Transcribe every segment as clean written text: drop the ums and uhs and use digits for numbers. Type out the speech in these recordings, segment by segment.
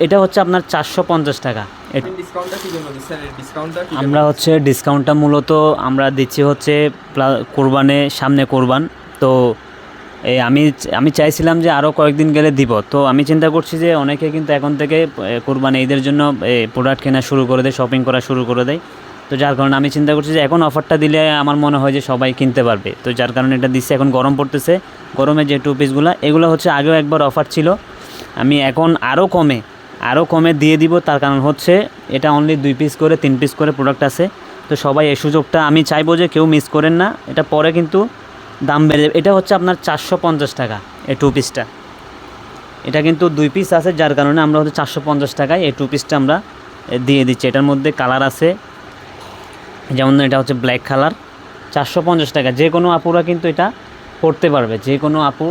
এটা হচ্ছে আপনার 450 টাকা। আমরা হচ্ছে ডিসকাউন্টটা মূলত আমরা দিচ্ছি হচ্ছে সামনে কোরবান, তো আমি চাইছিলাম যে আরও কয়েকদিন গেলে দিব। তো আমি চিন্তা করছি যে অনেকে কিন্তু এখন থেকে কোরবানি ঈদের জন্য প্রোডাক্ট কেনা শুরু করে দেয়, শপিং করা শুরু করে দেয়। তো যার কারণে আমি চিন্তা করছি যে এখন অফারটা দিলে আমার মনে হয় যে সবাই কিনতে পারবে। তো যার কারণে এটা দিচ্ছে। এখন গরম পড়তেছে, গরমে যে টু পিসগুলো এগুলো হচ্ছে আগেও একবার অফার ছিল, আমি এখন আরও কমে দিয়ে দিব। তার কারণ হচ্ছে এটা অনলি 2 পিস করে 3 পিস করে প্রোডাক্ট আছে। তো সবাই এই সুযোগটা আমি চাইবো যে কেউ মিস করেন না, এটা পরে কিন্তু দাম বেড়ে যাবে। এটা হচ্ছে আপনার 450 টাকা এই 2 পিসটা। এটা কিন্তু 2 পিস আছে, যার কারণে আমরা হচ্ছে 450 টাকায় এই 2 পিসটা আমরা দিয়ে দিচ্ছি। এটার মধ্যে কালার আছে, যেমন এটা হচ্ছে ব্ল্যাক কালার, 450 টাকা। যে কোনো আপুরা কিন্তু এটা পরতে পারবে, যে কোনো আপু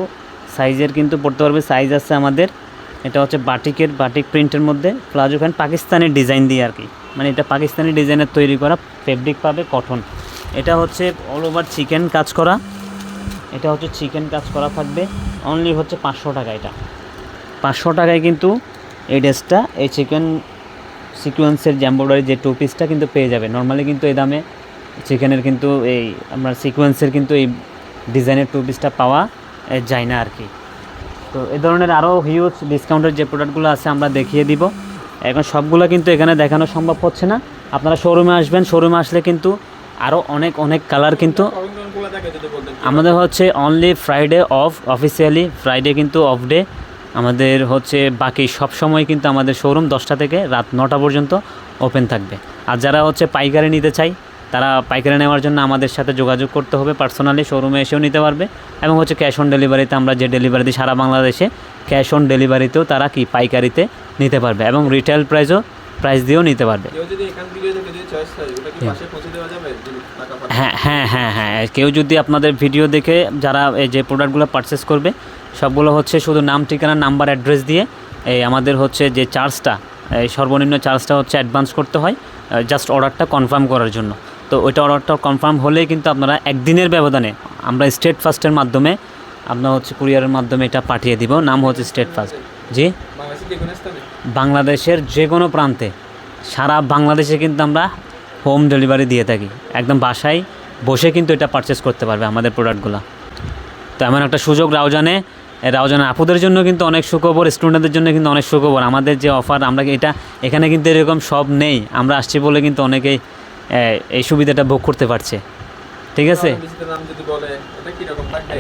সাইজের কিন্তু পরতে পারবে। সাইজ আছে আমাদের, এটা হচ্ছে বাটিক প্রিন্টের মধ্যে প্লাজো প্যান্ট, পাকিস্তানি ডিজাইন দিয়ে আর কি, মানে এটা পাকিস্তানি ডিজাইনের তৈরি করা, ফেব্রিক পাবে কটন। এটা হচ্ছে অল ওভার চিকেন কাজ করা, এটা হচ্ছে চিকেন কাজ করা থাকবে। অনলি হচ্ছে 500 টাকা। এটা 500 টাকায় কিন্তু এই ড্রেসটা, এই চিকেন সিকোয়েন্সের এমব্রয়ডারি যে 2 পিসটা কিন্তু পেয়ে যাবে। নর্মালি কিন্তু এই দামে চিকেনের কিন্তু এই আপনার সিকোয়েন্সের কিন্তু এই ডিজাইনের 2 পিসটা পাওয়া যায় না আর কি। তো এই ধরনের আরও হিউজ ডিসকাউন্টের যে প্রোডাক্টগুলো আছে আমরা দেখিয়ে দিব। এখন সবগুলো কিন্তু এখানে দেখানো সম্ভব হচ্ছে না, আপনারা শোরুমে আসবেন। শোরুমে আসলে কিন্তু আরও অনেক কালার কিন্তু আমাদের হচ্ছে only Friday of, officially Friday কিন্তু অফ ডে আমাদের হচ্ছে। বাকি সব সময় কিন্তু আমাদের শোরুম 10টা থেকে রাত 9টা পর্যন্ত ওপেন থাকবে। আর যারা হচ্ছে পাইকারি নিতে চাই, তারা পাইকারি নেওয়ার জন্য আমাদের সাথে যোগাযোগ করতে হবে, পার্সোনালি শোরুমে এসেও নিতে পারবে। এবং হচ্ছে ক্যাশ অন ডেলিভারিতে আমরা যে ডেলিভারি দিই সারা বাংলাদেশে, ক্যাশ অন ডেলিভারিতেও তারা কি পাইকারিতে নিতে পারবে এবং রিটেল প্রাইস দিয়েও নিতে পারবে। হ্যাঁ, কেউ যদি আপনাদের ভিডিও দেখে যারা এই যে প্রোডাক্টগুলো পারচেস করবে, সবগুলো হচ্ছে শুধু নাম, ঠিকানা, নাম্বার, অ্যাড্রেস দিয়ে এই আমাদের হচ্ছে যে চার্জটা, এই সর্বনিম্ন চার্জটা হচ্ছে অ্যাডভান্স করতে হয় জাস্ট অর্ডারটা কনফার্ম করার জন্য। তো ওইটা অর্ডারটা কনফার্ম হলেই কিন্তু আপনারা একদিনের ব্যবধানে আমরা স্টেট ফার্স্টের মাধ্যমে, আপনার হচ্ছে কুরিয়ারের মাধ্যমে এটা পাঠিয়ে দিব। নাম হচ্ছে স্টেট ফার্স্ট। জি, বাংলাদেশের যে কোনো প্রান্তে, সারা বাংলাদেশে কিন্তু আমরা হোম ডেলিভারি দিয়ে থাকি। একদম বাসায় বসে কিন্তু এটা পারচেস করতে পারবে আমাদের প্রোডাক্টগুলো। তো এমন একটা সুযোগ রাউজানে আপুদের জন্য কিন্তু অনেক সুখবর, স্টুডেন্টদের জন্য কিন্তু অনেক সুখবর। আমাদের যে অফার, আমরা এখানে কিন্তু এরকম সব নেই, আমরা আসছি বলে কিন্তু অনেকেই এই সুবিধাটা ভোগ করতে পারছে। ঠিক আছে,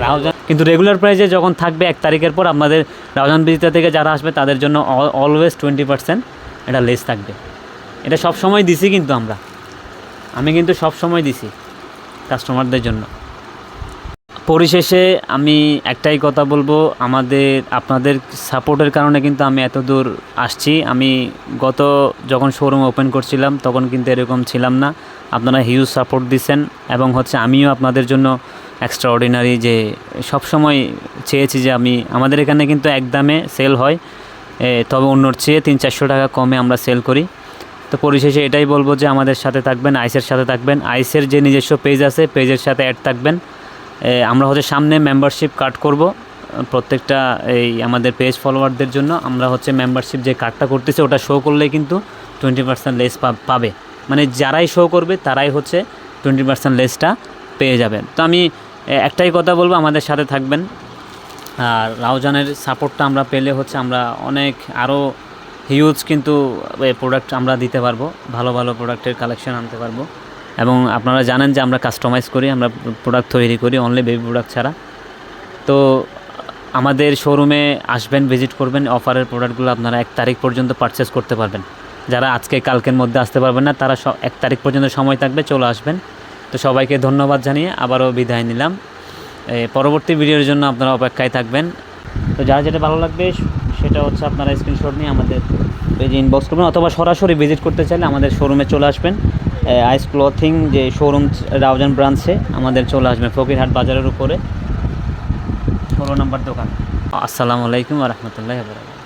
রাউজান কিন্তু রেগুলার প্রাইসে যখন থাকবে 1 তারিখের পর, আপনাদের রাউজান ভিজিটা থেকে যারা আসবে তাদের জন্য অলওয়েজ 20% এটা লেস থাকবে। এটা সব সময় দিছি, কিন্তু আমি কিন্তু সব সময় দিছি কাস্টমারদের জন্য। পরিশেষে আমি একটাই কথা বলবো, আপনাদের সাপোর্টের কারণে কিন্তু আমি এত দূর আসছি। আমি যখন শোরুম ওপেন করছিলাম তখন কিন্তু এরকম ছিলাম না, আপনারা হিউজ সাপোর্ট দিচ্ছেন। এবং হচ্ছে আমিও আপনাদের জন্য এক্সট্রা অর্ডিনারি যে সবসময় চেয়েছি যে আমাদের এখানে কিন্তু একদমে সেল হয়, তবে অন্যর চেয়ে 300-400 টাকা কমে আমরা সেল করি। তো পরিশেষে এটাই বলবো যে আমাদের সাথে থাকবেন, আইসের সাথে থাকবেন। আইসের যে নিজস্ব পেজ আছে, পেজের সাথে অ্যাড থাকবেন। আমরা হচ্ছে সামনে মেম্বারশিপ কার্ড করব প্রত্যেকটা আমাদের পেজ ফলোয়ারদের জন্য। আমরা হচ্ছে মেম্বারশিপ যে কার্ডটা করতেছি ওটা শো করলেই কিন্তু 20% লেস পাবে। মানে যারাই শো করবে তারাই হচ্ছে 20% লেসটা পেয়ে যাবেন। তো আমি একটাই কথা বলবো, আমাদের সাথে থাকবেন। আর রাউজানের সাপোর্টটা আমরা পেলে হচ্ছে আমরা অনেক আরও হিউজ কিন্তু প্রোডাক্ট আমরা দিতে পারবো, ভালো প্রোডাক্টের কালেকশন আনতে পারবো। এবং আপনারা জানেন যে আমরা কাস্টমাইজ করি, আমরা প্রোডাক্ট তৈরি করি অনলি বেবি প্রোডাক্ট ছাড়া। তো আমাদের শোরুমে আসবেন, ভিজিট করবেন। অফারের প্রোডাক্টগুলো আপনারা 1 তারিখ পর্যন্ত পারচেস করতে পারবেন। যারা আজকে কালকের মধ্যে আসতে পারবেন না, তারা 1 তারিখ পর্যন্ত সময় থাকবে, চলে আসবেন। তো সবাইকে ধন্যবাদ জানিয়ে আবারও বিদায় নিলাম। পরবর্তী ভিডিওর জন্য আপনারা অপেক্ষায় থাকবেন। তো যারা যেটা ভালো লাগবে সেটা হচ্ছে আপনারা স্ক্রিনশট নিয়ে আমাদের পেজে ইনবক্স করবেন, অথবা সরাসরি ভিজিট করতে চাইলে আমাদের শোরুমে চলে আসবেন। আইস ক্লথিং যে শোরুম রাউজান ব্রাঞ্চে আমাদের চলে আসবেন, ফকিরহাট বাজারের উপরে 16 নম্বর দোকান। আসসালামু আলাইকুম ওয়া রাহমাতুল্লাহি ওয়া বারাকাতুহু।